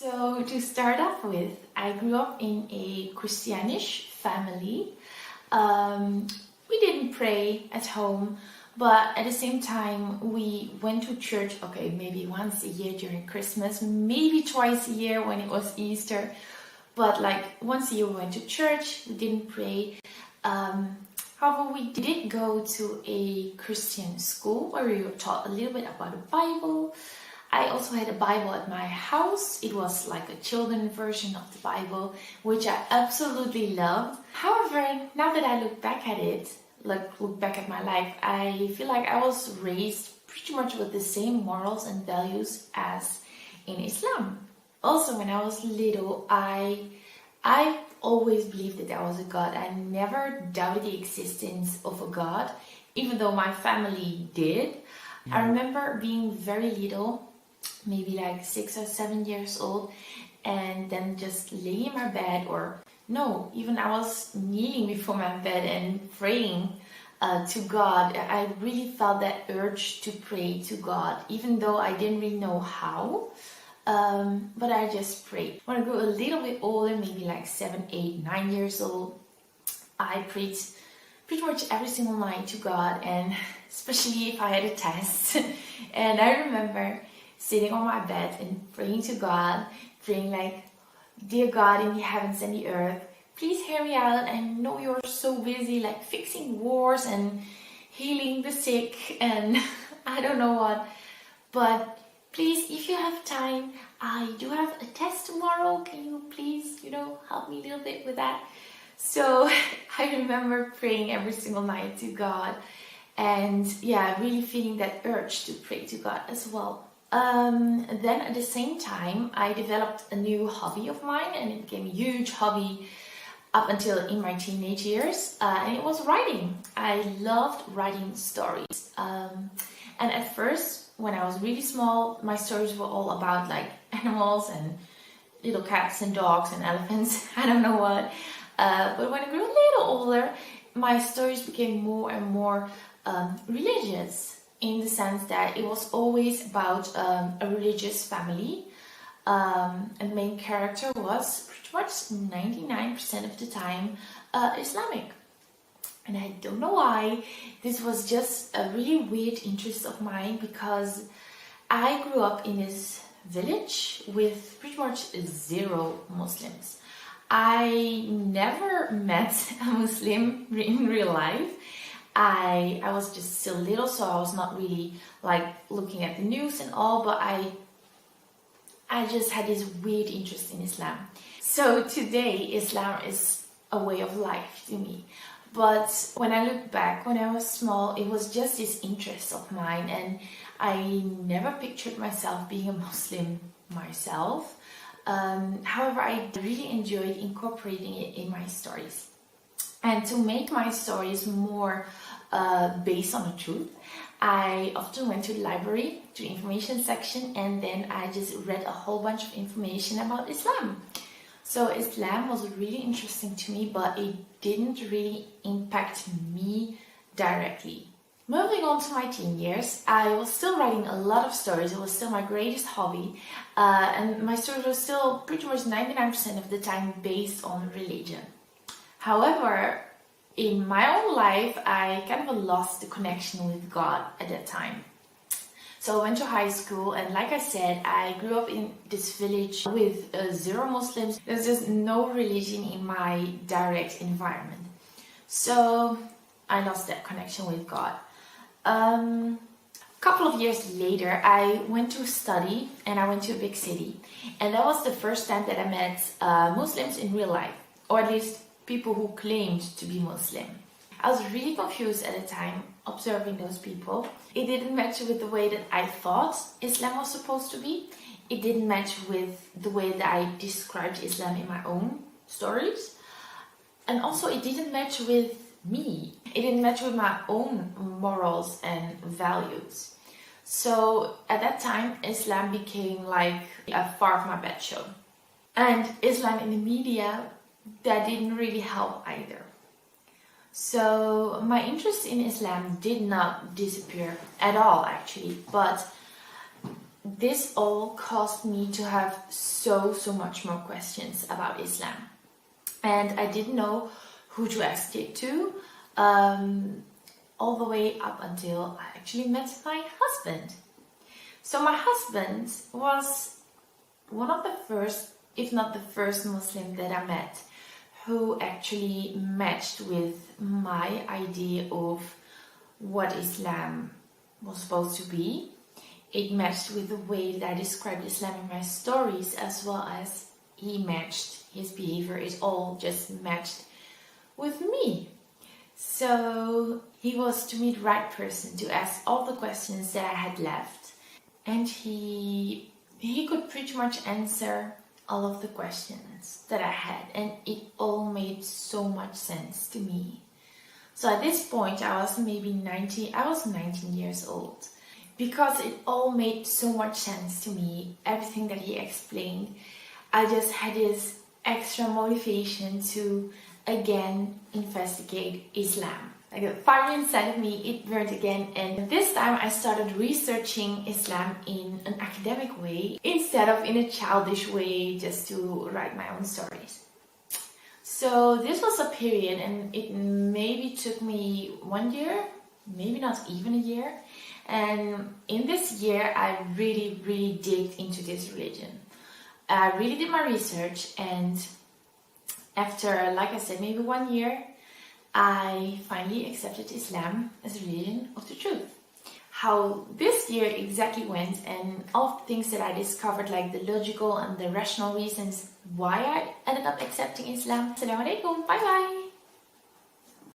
So to start off with, I grew up in a Christianish family. We didn't pray at home, but at the same time we went to church, okay, maybe once a year during Christmas, maybe twice a year when it was Easter. But like once a year we went to church, we didn't pray. However, we did go to a Christian school where we were taught a little bit about the Bible. I also had a Bible at my house. It was like a children's version of the Bible, which I absolutely loved. However, now that I look back at it, look back at my life, I feel like I was raised pretty much with the same morals and values as in Islam. Also, when I was little, I always believed that there was a God. I never doubted the existence of a God, even though my family did. I remember being very little, maybe like 6 or 7 years old, and then just laying in my bed, or no, even I was kneeling before my bed and praying to God. I really felt that urge to pray to God, even though I didn't really know how. But I just prayed. When I grew a little bit older, maybe like 7, 8, 9 years old, I prayed pretty much every single night to God, and especially if I had a test. And I remember sitting on my bed and praying to God, praying like, "Dear God in the heavens and the earth, please hear me out. I know you're so busy like fixing wars and healing the sick and I don't know what, but please, if you have time, I do have a test tomorrow. Can you please, help me a little bit with that?" So I remember praying every single night to God, and really feeling that urge to pray to God as well. Then at the same time, I developed a new hobby of mine, and it became a huge hobby up until in my teenage years, and it was writing. I loved writing stories. And at first, when I was really small, my stories were all about like animals and little cats and dogs and elephants. I don't know what. But when I grew a little older, my stories became more and more religious, in the sense that it was always about a religious family. And the main character was pretty much 99% of the time Islamic. And I don't know why. This was just a really weird interest of mine, because I grew up in this village with pretty much 0 Muslims. I never met a Muslim in real life. I was just still little, so I was not really like looking at the news and all, but I just had this weird interest in Islam. So today, Islam is a way of life to me. But when I look back, when I was small, it was just this interest of mine, and I never pictured myself being a Muslim myself. However, I really enjoyed incorporating it in my stories. And to make my stories more based on the truth, I often went to the library, to the information section, and then I just read a whole bunch of information about Islam. So Islam was really interesting to me, but it didn't really impact me directly. Moving on to my teen years, I was still writing a lot of stories. It was still my greatest hobby, and my stories were still pretty much 99% of the time based on religion. However, in my own life, I kind of lost the connection with God at that time. So I went to high school, and like I said, I grew up in this village with 0 Muslims. There's just no religion in my direct environment. So I lost that connection with God. A couple of years later, I went to study, and I went to a big city. And that was the first time that I met Muslims in real life, or at least people who claimed to be Muslim. I was really confused at the time observing those people. It didn't match with the way that I thought Islam was supposed to be. It didn't match with the way that I described Islam in my own stories. And also it didn't match with me. It didn't match with my own morals and values. So at that time, Islam became like a far of my bed show. And Islam in the media, that didn't really help either. So my interest in Islam did not disappear at all, actually, but this all caused me to have so much more questions about Islam. And I didn't know who to ask it to, all the way up until I actually met my husband. So my husband was one of the first, if not the first Muslim that I met who actually matched with my idea of what Islam was supposed to be. It matched with the way that I described Islam in my stories, as well as he matched his behavior. It all just matched with me. So he was, to me, the right person to ask all the questions that I had left. And he could pretty much answer all of the questions that I had, and it all made so much sense to me. So at this point, I was 19 years old. Because it all made so much sense to me, everything that he explained, I just had this extra motivation to again investigate Islam. Like the fire inside of me, it burned again, and this time I started researching Islam in an academic way instead of in a childish way, just to write my own stories. So this was a period, and it maybe took me 1 year, maybe not even a year. And in this year, I really digged into this religion. I really did my research, and after, like I said, maybe 1 year, I finally accepted Islam as a religion of the truth. How this year exactly went, and all the things that I discovered, like the logical and the rational reasons why I ended up accepting Islam. Assalamu alaikum, bye bye.